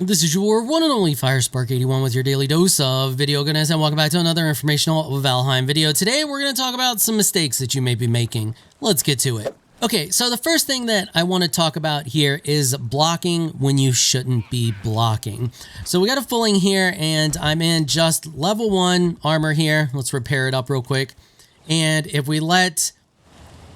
This is your one and only 𝐈𝐸₪𴘅81 with your daily dose of video goodness, and welcome back to another informational Valheim video. Today we're going to talk about some mistakes that you may be making. Let's get to it. Okay, so the first thing that I want to talk about here is blocking when you shouldn't be blocking. So we got a fulling here, and I'm in just level 1 armor here. Let's repair it up real quick. And if we let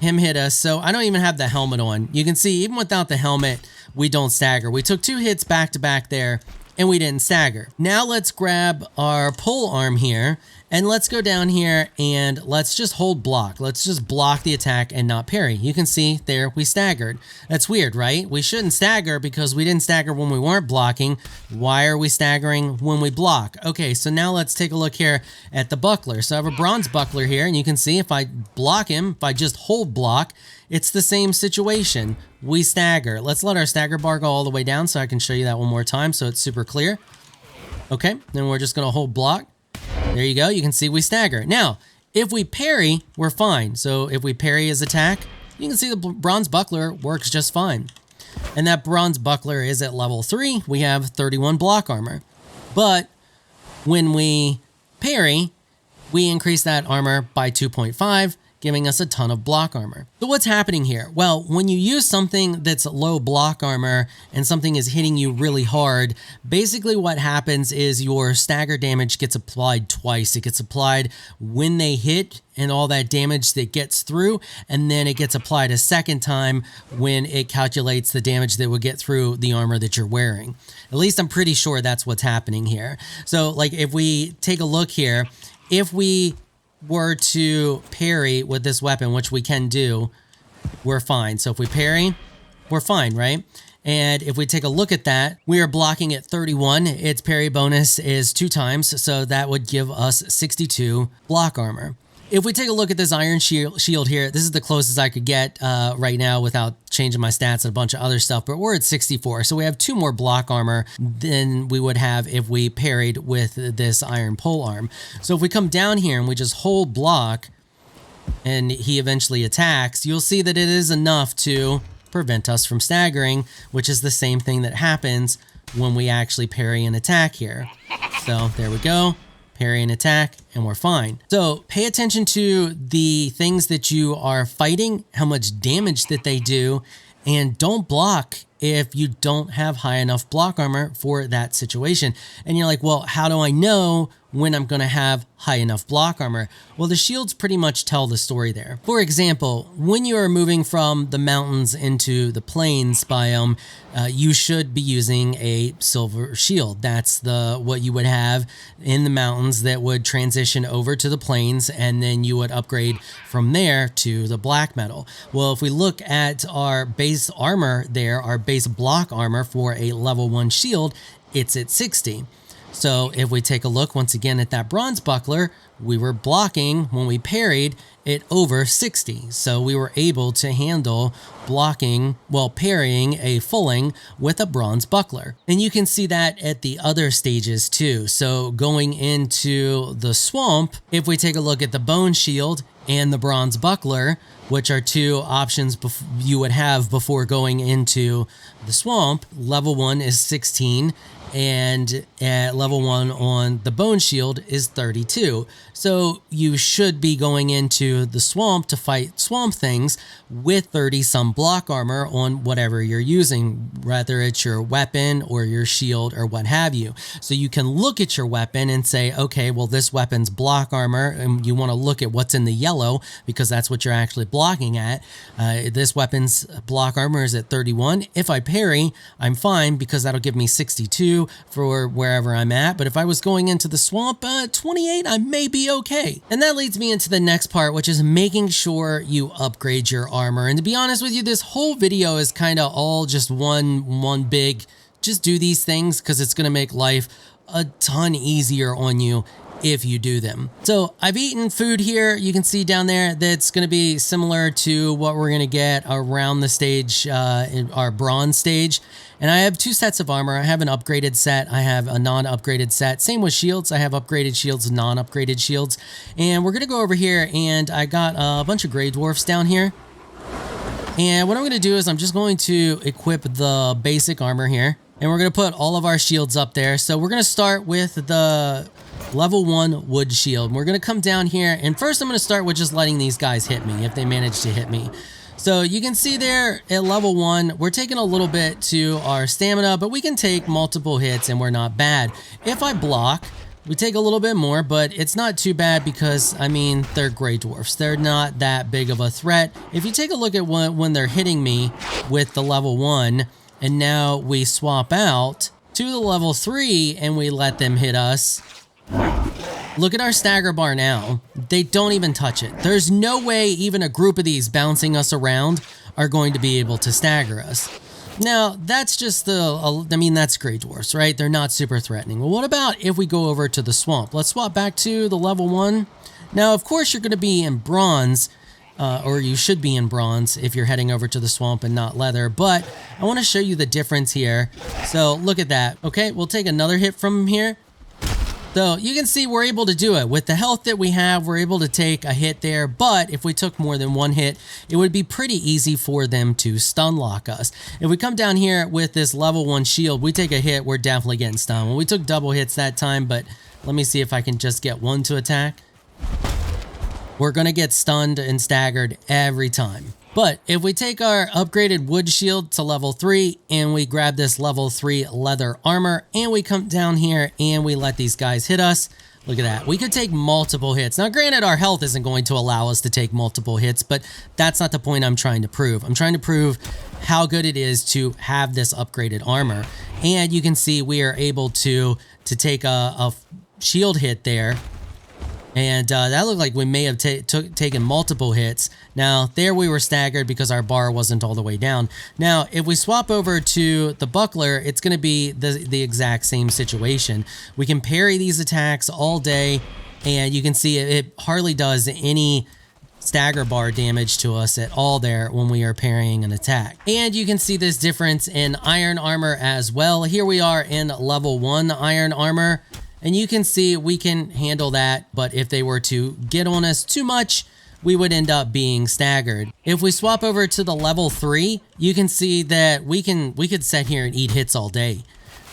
him hit us, so I don't even have the helmet on. You can see even without the helmet, we don't stagger. We took 2 hits back to back there and we didn't stagger. Now let's grab our pole arm here and let's go down here and let's just hold block. Let's just block the attack and not parry. You can see there we staggered. That's weird, right? We shouldn't stagger because we didn't stagger when we weren't blocking. Why are we staggering when we block? Okay, so now let's take a look here at the buckler. So I have a bronze buckler here, and you can see if I block him, if I just hold block, it's the same situation. We stagger. Let's let our stagger bar go all the way down so I can show you that one more time so it's super clear. Okay, then we're just going to hold block. There you go. You can see we stagger. Now, if we parry, we're fine. So if we parry his attack, you can see the bronze buckler works just fine. And that bronze buckler is at level 3. We have 31 block armor. But when we parry, we increase that armor by 2.5, giving us a ton of block armor. So what's happening here? Well, when you use something that's low block armor and something is hitting you really hard, basically what happens is your stagger damage gets applied twice. It gets applied when they hit and all that damage that gets through, and then it gets applied a second time when it calculates the damage that would get through the armor that you're wearing. At least I'm pretty sure that's what's happening here. So like if we take a look here, if we were to parry with this weapon, which we can do, we're fine. So if we parry, we're fine, right? And if we take a look at that, we are blocking at 31. Its parry bonus is 2 times, so that would give us 62 block armor. If we take a look at this iron shield here, this is the closest I could get right now without changing my stats and a bunch of other stuff, but we're at 64. So we have 2 more block armor than we would have if we parried with this iron pole arm. So if we come down here and we just hold block and he eventually attacks, you'll see that it is enough to prevent us from staggering, which is the same thing that happens when we actually parry an attack here. So there we go. Parry and attack, and we're fine. So pay attention to the things that you are fighting, how much damage that they do, and don't block if you don't have high enough block armor for that situation. And you're like, well, how do I know when I'm going to have high enough block armor? Well, the shields pretty much tell the story there. For example, when you are moving from the mountains into the plains biome, you should be using a silver shield. That's what you would have in the mountains that would transition over to the plains, and then you would upgrade from there to the black metal. Well, if we look at our base armor there, our base block armor for a level 1 shield, it's at 60. So if we take a look once again at that bronze buckler, we were blocking when we parried it over 60. So we were able to handle blocking while parrying a fulling with a bronze buckler. And you can see that at the other stages too. So going into the swamp, if we take a look at the bone shield and the bronze buckler, which are 2 options you would have before going into the swamp, level 1 is 16. And at level 1 on the bone shield is 32. So you should be going into the swamp to fight swamp things with 30 some block armor on whatever you're using, whether it's your weapon or your shield or what have you. So you can look at your weapon and say, okay, well, this weapon's block armor, and you want to look at what's in the yellow because that's what you're actually blocking at. This weapon's block armor is at 31. If I parry, I'm fine because that'll give me 62 for wherever I'm at. But if I was going into the swamp, 28, I may be okay. And that leads me into the next part, which is making sure you upgrade your armor. And to be honest with you, this whole video is kind of all just one big, just do these things because it's going to make life a ton easier on you if you do them. So I've eaten food here. You can see down there that's going to be similar to what we're going to get around the stage, in our bronze stage. And I have 2 sets of armor. I have an upgraded set. I have a non-upgraded set. Same with shields. I have upgraded shields and non-upgraded shields. And we're going to go over here, and I got a bunch of gray dwarfs down here. And what I'm going to do is I'm just going to equip the basic armor here. And we're going to put all of our shields up there. So we're going to start with the level 1 wood shield. We're going to come down here, and first I'm going to start with just letting these guys hit me if they manage to hit me. So you can see there at level 1, we're taking a little bit to our stamina, but we can take multiple hits and we're not bad. If I block, we take a little bit more, but it's not too bad because, I mean, they're gray dwarfs. They're not that big of a threat. If you take a look at when they're hitting me with the level 1, and now we swap out to the level 3 and we let them hit us. Look at our stagger bar now. They don't even touch it. There's no way even a group of these bouncing us around are going to be able to stagger us. Now, that's just that's gray dwarfs, right? They're not super threatening. Well, what about if we go over to the swamp? Let's swap back to the level 1. Now, of course, you're going to be in bronze, or you should be in bronze if you're heading over to the swamp and not leather, but I want to show you the difference here. So look at that. Okay, we'll take another hit from here. So you can see we're able to do it. With the health that we have, we're able to take a hit there, but if we took more than one hit, it would be pretty easy for them to stun lock us. If we come down here with this level 1 shield, we take a hit, we're definitely getting stunned. Well, we took double hits that time, but let me see if I can just get one to attack. We're going to get stunned and staggered every time. But if we take our upgraded wood shield to level 3 and we grab this level 3 leather armor and we come down here and we let these guys hit us, look at that. We could take multiple hits. Now, granted, our health isn't going to allow us to take multiple hits, but that's not the point I'm trying to prove. I'm trying to prove how good it is to have this upgraded armor. And you can see we are able to take a shield hit there. And that looked like we may have taken multiple hits. Now, there we were staggered because our bar wasn't all the way down. Now, if we swap over to the buckler, it's going to be the exact same situation. We can parry these attacks all day, and you can see it hardly does any stagger bar damage to us at all there when we are parrying an attack. And you can see this difference in iron armor as well. Here we are in level 1 iron armor. And you can see we can handle that, but if they were to get on us too much, we would end up being staggered. If we swap over to the level 3, you can see that we could sit here and eat hits all day.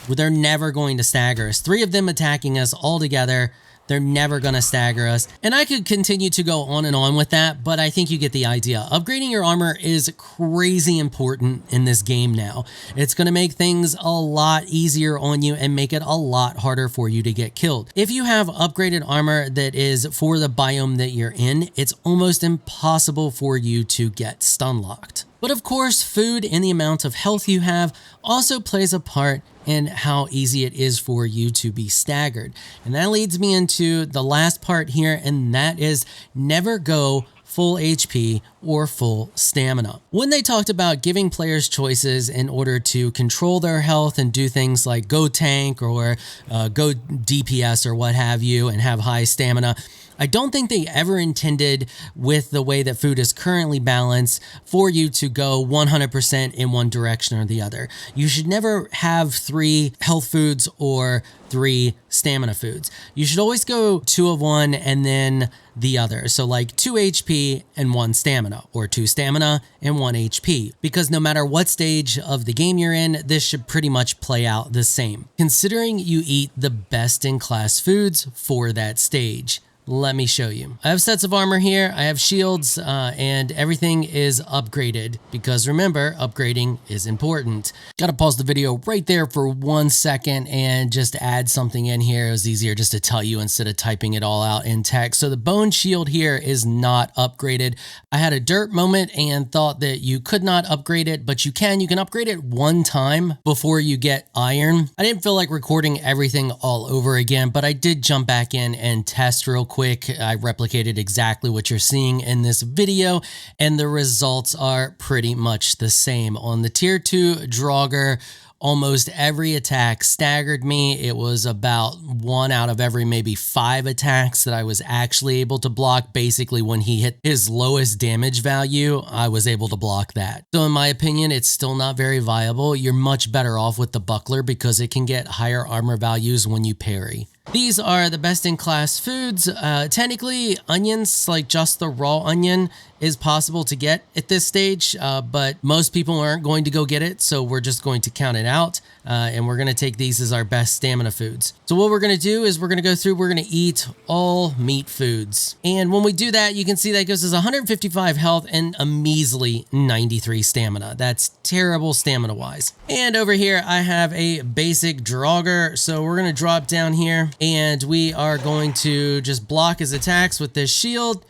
They're never going to stagger us. 3 of them attacking us all together. They're never going to stagger us. And I could continue to go on and on with that, but I think you get the idea. Upgrading your armor is crazy important in this game now. It's going to make things a lot easier on you and make it a lot harder for you to get killed. If you have upgraded armor that is for the biome that you're in, it's almost impossible for you to get stun locked. But of course, food and the amount of health you have also plays a part in how easy it is for you to be staggered. And that leads me into the last part here, and that is never go full HP or full stamina. When they talked about giving players choices in order to control their health and do things like go tank or go DPS or what have you and have high stamina, I don't think they ever intended, with the way that food is currently balanced, for you to go 100% in one direction or the other. You should never have 3 health foods or 3 stamina foods. You should always go 2 of one and then the other. So like 2 HP and 1 stamina, or 2 stamina and 1 HP. Because no matter what stage of the game you're in, this should pretty much play out the same, considering you eat the best in class foods for that stage. Let me show you. I have sets of armor here, I have shields, and everything is upgraded because remember, upgrading is important. Gotta pause the video right there for 1 second and just add something in here. It was easier just to tell you instead of typing it all out in text. So the bone shield here is not upgraded. I had a dirt moment and thought that you could not upgrade it, but you can. You can upgrade it 1 time before you get iron. I didn't feel like recording everything all over again, but I did jump back in and test real quick. I replicated exactly what you're seeing in this video, and the results are pretty much the same. On the tier 2 Draugr, almost every attack staggered me. It was about 1 out of every maybe 5 attacks that I was actually able to block. Basically, when he hit his lowest damage value, I was able to block that. So in my opinion, it's still not very viable. You're much better off with the buckler because it can get higher armor values when you parry. These are the best in class foods. Technically, onions, like just the raw onion, is possible to get at this stage, but most people aren't going to go get it, so we're just going to count it it out. And we're going to take these as our best stamina foods. So what we're going to do is we're going to go through, we're going to eat all meat foods. And when we do that, you can see that gives us 155 health and a measly 93 stamina. That's terrible stamina wise. And over here, I have a basic Draugr. So we're going to drop down here and we are going to just block his attacks with this shield.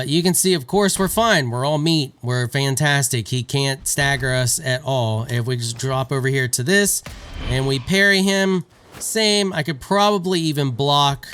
You can see, of course, we're fine. We're all meat. We're fantastic. He can't stagger us at all. If we just drop over here to this and we parry him, same. I could probably even block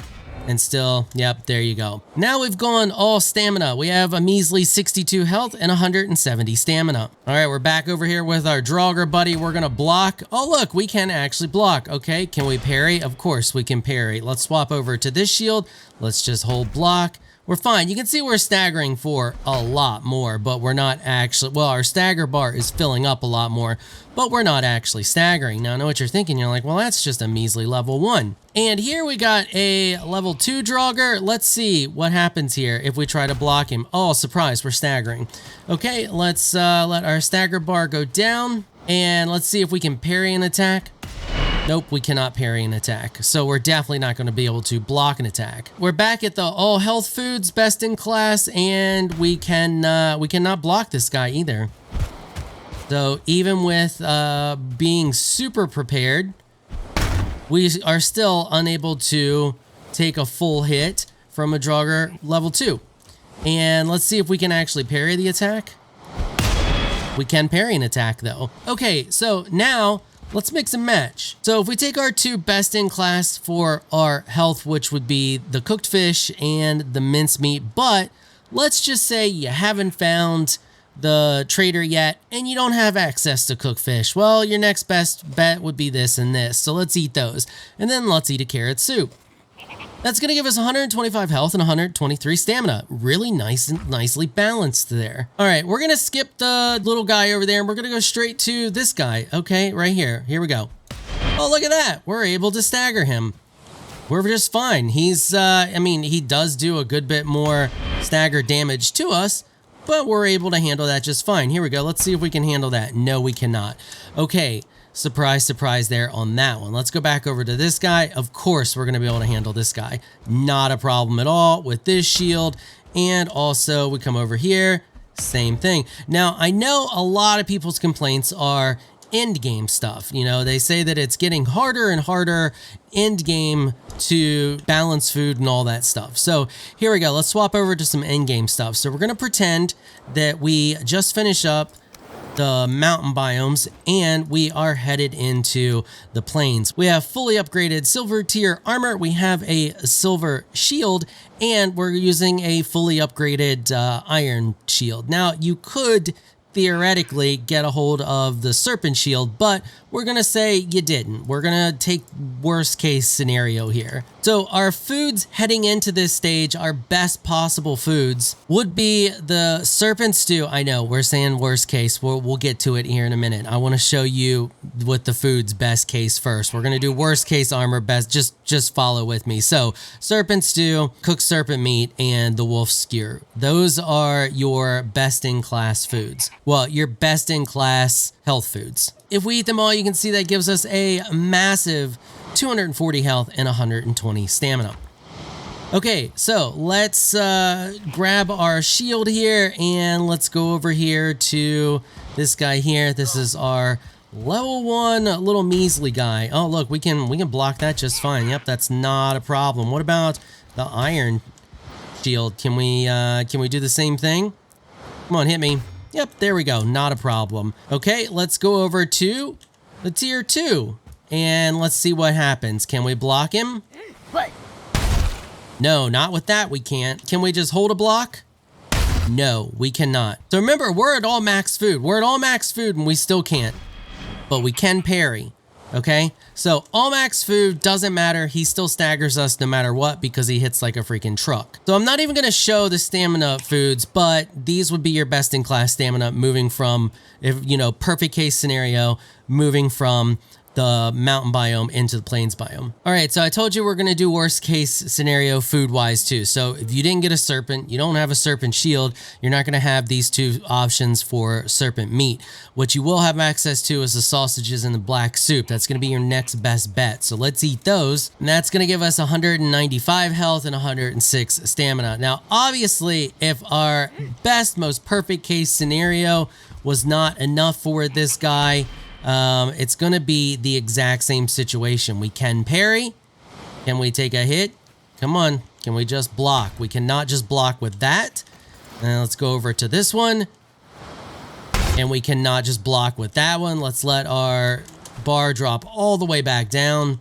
and still, yep, there you go. Now we've gone all stamina. We have a measly 62 health and 170 stamina. All right, we're back over here with our Draugr buddy. We're going to block. Oh, look, we can actually block. Okay, can we parry? Of course we can parry. Let's swap over to this shield. Let's just hold block. We're fine. You can see we're staggering for a lot more, but we're not actually, well, our stagger bar is filling up a lot more, but we're not actually staggering. Now, I know what you're thinking. You're like, well, that's just a measly level 1. And here we got a level 2 Draugr. Let's see what happens here if we try to block him. Oh, surprise, we're staggering. Okay, let's let our stagger bar go down, and let's see if we can parry an attack. Nope, we cannot parry an attack. So we're definitely not going to be able to block an attack. We're back at the all health foods, best in class, and we cannot block this guy either. So even with being super prepared, we are still unable to take a full hit from a Draugr level 2. And let's see if we can actually parry the attack. We can parry an attack though. Okay, so now let's mix and match. So if we take our 2 best in class for our health, which would be the cooked fish and the mincemeat, but let's just say you haven't found the trader yet and you don't have access to cooked fish. Well, your next best bet would be this and this. So let's eat those. And then let's eat a carrot soup. That's going to give us 125 health and 123 stamina. Really nice and nicely balanced there. All right, we're going to skip the little guy over there and we're going to go straight to this guy. Okay, right here. Here we go. Oh, look at that. We're able to stagger him. We're just fine. He's, I mean, he does do a good bit more stagger damage to us, but we're able to handle that just fine. Here we go. Let's see if we can handle that. No, we cannot. Okay. Surprise, surprise there on that one. Let's go back over to this guy. Of course, we're going to be able to handle this guy. Not a problem at all with this shield. And also, we come over here. Same thing. Now, I know a lot of people's complaints are end game stuff. You know, they say that it's getting harder and harder end game to balance food and all that stuff. So here we go. Let's swap over to some end game stuff. So we're going to pretend that we just finish up the mountain biomes and we are headed into the plains. We have fully upgraded silver tier armor. We have a silver shield and we're using a fully upgraded iron shield. Now you could theoretically get a hold of the serpent shield, but we're gonna say you didn't. We're gonna take worst case scenario here. So our foods heading into this stage, our best possible foods would be the serpent stew. I know we're saying worst case. We'll get to it here in a minute. I want to show you what the food's best case first. We're gonna do worst case armor best. Just follow with me. So serpent stew, cooked serpent meat, and the wolf skewer. Those are your best in class foods. Well, your best in class health foods. If we eat them all, you can see that gives us a massive 240 health and 120 stamina. Okay, so let's grab our shield here and let's go over here to this guy here. This is our level 1 little measly guy. Oh, look, we can block that just fine. Yep, that's not a problem. What about the iron shield? Can we do the same thing? Come on, hit me. Yep, there we go. Not a problem. Okay, let's go over to the tier 2 and let's see what happens. Can we block him? No, not with that we can't. Can we just hold a block? No, we cannot. So remember, we're at all max food. We're at all max food and we still can't. But we can parry. Okay? So all max food doesn't matter. He still staggers us no matter what because he hits like a freaking truck. So I'm not even going to show the stamina foods, but these would be your best in class stamina moving from, if you know, perfect case scenario, moving from the mountain biome into the plains biome. All right, so I told you we're going to do worst case scenario food-wise too. So if you didn't get a serpent, you don't have a serpent shield, you're not going to have these two options for serpent meat. What you will have access to is the sausages and the black soup. That's going to be your next best bet. So let's eat those. And that's going to give us 195 health and 106 stamina. Now, obviously, if our best, most perfect case scenario was not enough for this guy, it's going to be the exact same situation. We can parry. Can we take a hit? Come on. Can we just block? We cannot just block with that. And let's go over to this one. And we cannot just block with that one. Let's let our bar drop all the way back down.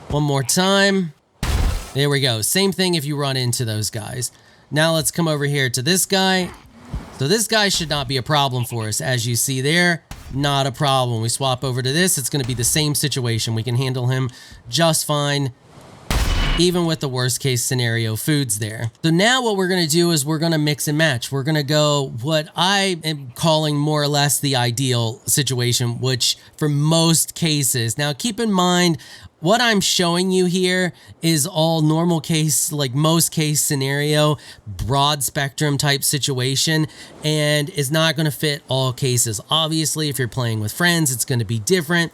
One more time. There we go. Same thing if you run into those guys. Now let's come over here to this guy. So this guy should not be a problem for us. As you see there, not a problem. We swap over to this, it's going to be the same situation. We can handle him just fine, even with the worst case scenario foods there. So now what we're going to do is we're going to mix and match. We're going to go what I am calling more or less the ideal situation, which for most cases. Now keep in mind, what I'm showing you here is all normal case, like most case scenario, broad spectrum type situation, and is not going to fit all cases. Obviously, if you're playing with friends, it's going to be different.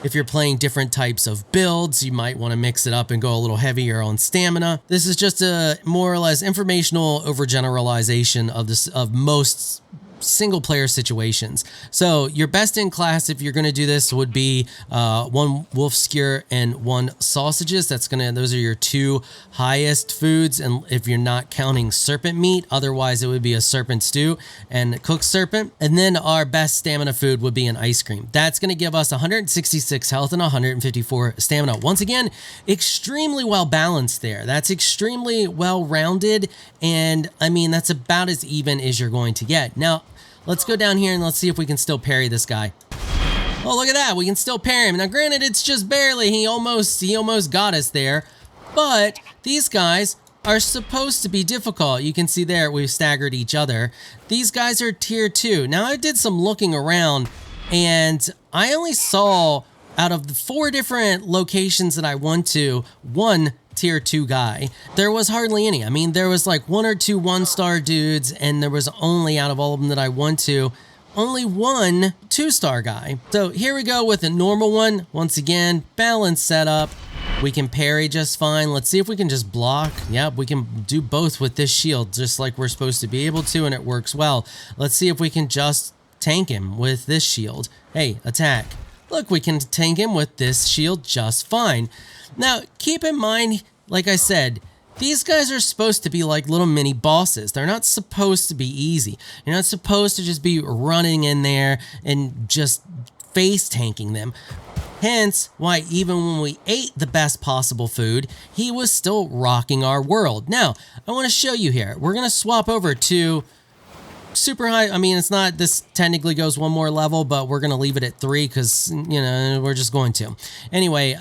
If you're playing different types of builds, you might want to mix it up and go a little heavier on stamina. This is just a more or less informational overgeneralization of this, of most single player situations. So your best in class, if you're going to do this, would be 1 wolf skewer and 1 sausages. Those are your 2 highest foods. And if you're not counting serpent meat, otherwise it would be a serpent stew and cooked serpent. And then our best stamina food would be an ice cream. That's going to give us 166 health and 154 stamina. Once again, extremely well balanced there. That's extremely well rounded. And I mean, that's about as even as you're going to get. Now, let's go down here and let's see if we can still parry this guy. Oh, look at that. We can still parry him. Now, granted, it's just barely. He almost got us there. But these guys are supposed to be difficult. You can see there we've staggered each other. These guys are tier 2. Now, I did some looking around, and I only saw, out of the 4 different locations that I went to, 1 tier 2 guy. There was hardly any. I mean, there was like 1 or 2 1-star dudes, and there was only, out of all of them that I went to, only 1 2-star guy. So here we go with a normal one. Once again, balanced setup. We can parry just fine. Let's see if we can just block. Yep, we can do both with this shield, just like we're supposed to be able to, and it works well. Let's see if we can just tank him with this shield. Hey, attack. Look, we can tank him with this shield just fine. Now, keep in mind, like I said, these guys are supposed to be like little mini bosses. They're not supposed to be easy. You're not supposed to just be running in there and just face tanking them. Hence why even when we ate the best possible food, he was still rocking our world. Now, I want to show you here. We're going to swap over to super high. I mean, it's not, this technically goes 1 more level, but we're going to leave it at 3 because, you know, we're just going to. Anyway,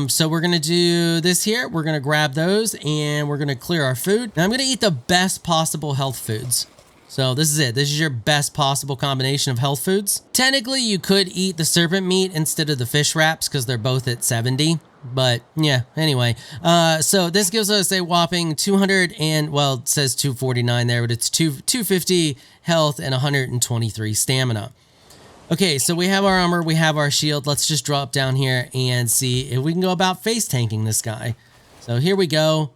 so we're going to do this here. We're going to grab those and we're going to clear our food. Now I'm going to eat the best possible health foods. So this is it. This is your best possible combination of health foods. Technically, you could eat the serpent meat instead of the fish wraps because they're both at 70. But yeah, anyway, so this gives us a whopping 200 and, well, it says 249 there, but it's 250 health and 123 stamina. Okay, so we have our armor, we have our shield. Let's just drop down here and see if we can go about face tanking this guy. So here we go.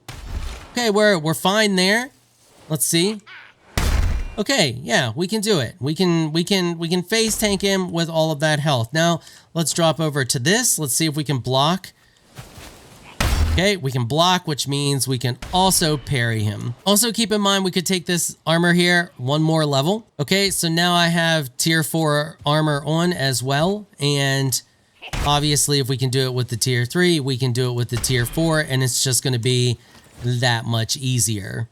Okay, we're fine there. Let's see. Okay, yeah, we can do it. We can face tank him with all of that health. Now, let's drop over to this. Let's see if we can block. Okay, we can block, which means we can also parry him. Also, keep in mind, we could take this armor here 1 more level. Okay, so now I have tier 4 armor on as well. And obviously, if we can do it with the tier 3, we can do it with the tier 4, and it's just going to be that much easier.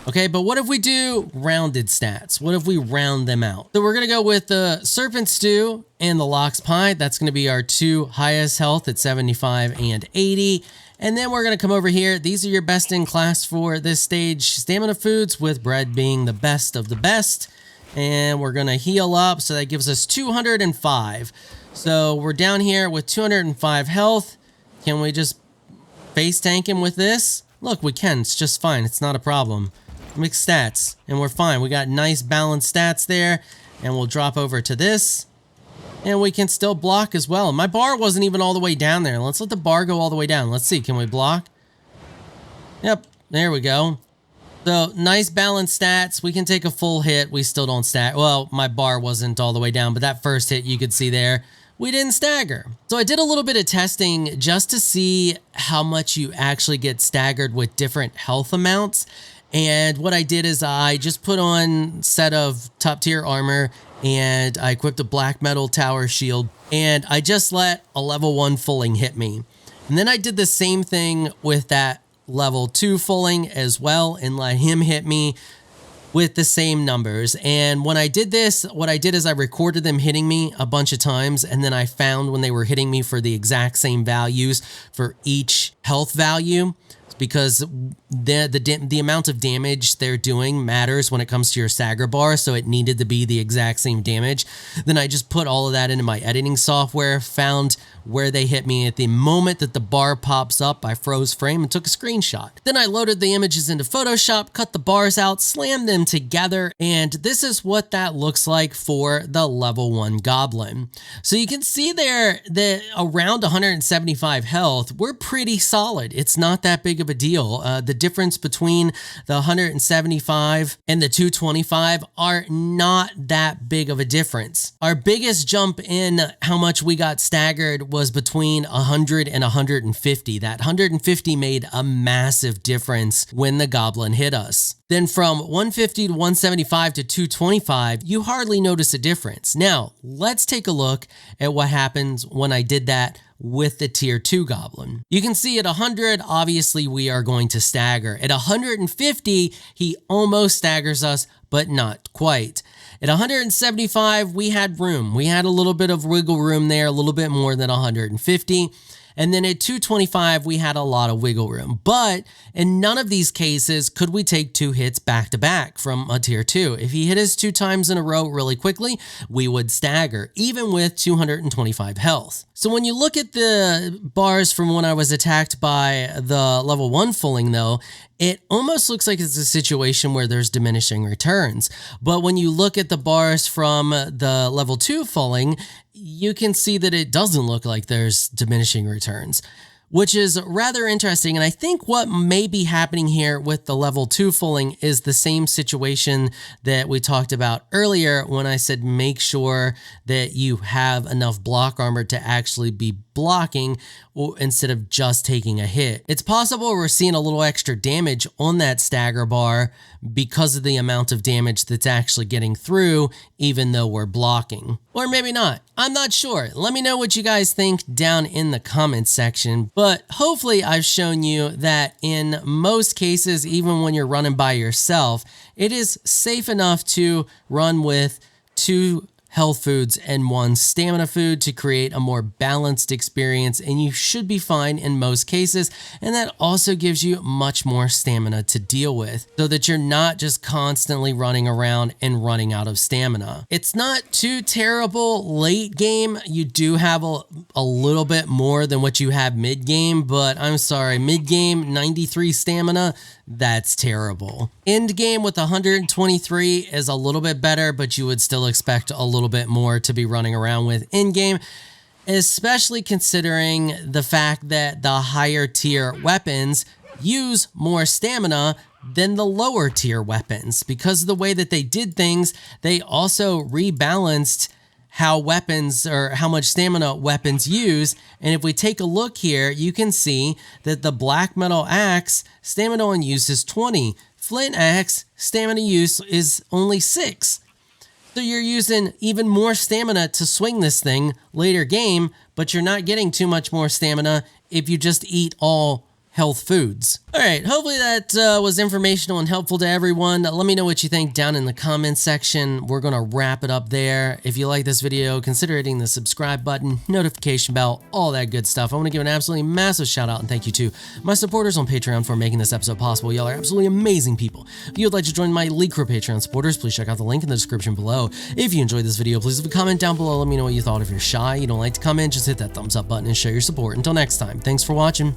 Okay, but what if we do rounded stats? What if we round them out? So we're going to go with the Serpent Stew and the Lox Pie. That's going to be our 2 highest health at 75 and 80. And then we're going to come over here. These are your best in class for this stage. Stamina foods, with bread being the best of the best. and we're gonna heal up. So that gives us 205. So we're down here with 205 health. Can we just face tank him with this? Look, we can. It's just fine. It's not a problem. Mixed stats, and we're fine. We got nice balanced stats there, and we'll drop over to this, and we can still block as well. My bar wasn't even all the way down there. Let's let the bar go all the way down. Let's see. Can we block? Yep. There we go. So nice balanced stats. We can take a full hit. We still don't stack. Well, my bar wasn't all the way down, but that first hit you could see there, we didn't stagger. So I did a little bit of testing just to see how much you actually get staggered with different health amounts. And what I did is I just put on a set of top tier armor, and I equipped a black metal tower shield, and I just let a level 1 fulling hit me. And then I did the same thing with that level 2 fulling as well, and let him hit me with the same numbers. And when I did this, what I did is I recorded them hitting me a bunch of times, and then I found when they were hitting me for the exact same values for each health value, because the amount of damage they're doing matters when it comes to your stagger bar, so it needed to be the exact same damage. Then I just put all of that into my editing software, found where they hit me at the moment that the bar pops up. I froze frame and took a screenshot. Then I loaded the images into Photoshop, cut the bars out, slammed them together, and this is what that looks like for the level 1 goblin. So you can see there that around 175 health, we're pretty solid. It's not that big of a deal. The difference between the 175 and the 225 are not that big of a difference. Our biggest jump in how much we got staggered was between 100 and 150. That 150 made a massive difference when the goblin hit us. Then from 150 to 175 to 225, you hardly notice a difference. Now, let's take a look at what happens when I did that with the tier 2 goblin. You can see at 100, obviously we are going to stagger. At 150, he almost staggers us, but not quite. At 175, we had room. We had a little bit of wiggle room there, a little bit more than 150. And then at 225, we had a lot of wiggle room. But in none of these cases could we take 2 hits back to back from a tier 2. If he hit us 2 times in a row really quickly, we would stagger, even with 225 health. So when you look at the bars from when I was attacked by the level 1 fulling though, it almost looks like it's a situation where there's diminishing returns. But when you look at the bars from the level 2 fulling, you can see that it doesn't look like there's diminishing returns, which is rather interesting. And I think what may be happening here with the level 2 fulling is the same situation that we talked about earlier when I said make sure that you have enough block armor to actually be blocking instead of just taking a hit. It's possible we're seeing a little extra damage on that stagger bar because of the amount of damage that's actually getting through, even though we're blocking. Or maybe not. I'm not sure. Let me know what you guys think down in the comments section. But hopefully I've shown you that in most cases, even when you're running by yourself, it is safe enough to run with 2 health foods and 1 stamina food to create a more balanced experience, and you should be fine in most cases. And that also gives you much more stamina to deal with so that you're not just constantly running around and running out of stamina. It's not too terrible late game. You do have a little bit more than what you have mid game, but I'm sorry, mid game 93 stamina, that's terrible. End game with 123 is a little bit better, but you would still expect a little bit more to be running around with in game, especially considering the fact that the higher tier weapons use more stamina than the lower tier weapons. Because of the way that they did things, they also rebalanced how weapons or how much stamina weapons use. And if we take a look here, you can see that the black metal axe stamina on use is 20. Flint axe stamina use is only 6. So you're using even more stamina to swing this thing later game, but you're not getting too much more stamina if you just eat all health foods. All right, hopefully that was informational and helpful to everyone. Let me know what you think down in the comments section. We're gonna wrap it up there. If you like this video, consider hitting the subscribe button, notification bell, all that good stuff. I want to give an absolutely massive shout out and thank you to my supporters on Patreon for making this episode possible. Y'all are absolutely amazing people. If you would like to join my Elite Crew Patreon supporters, please check out the link in the description below. If you enjoyed this video, please leave a comment down below. Let me know what you thought. If you're shy, you don't like to comment, just hit that thumbs up button and show your support. Until next time, thanks for watching.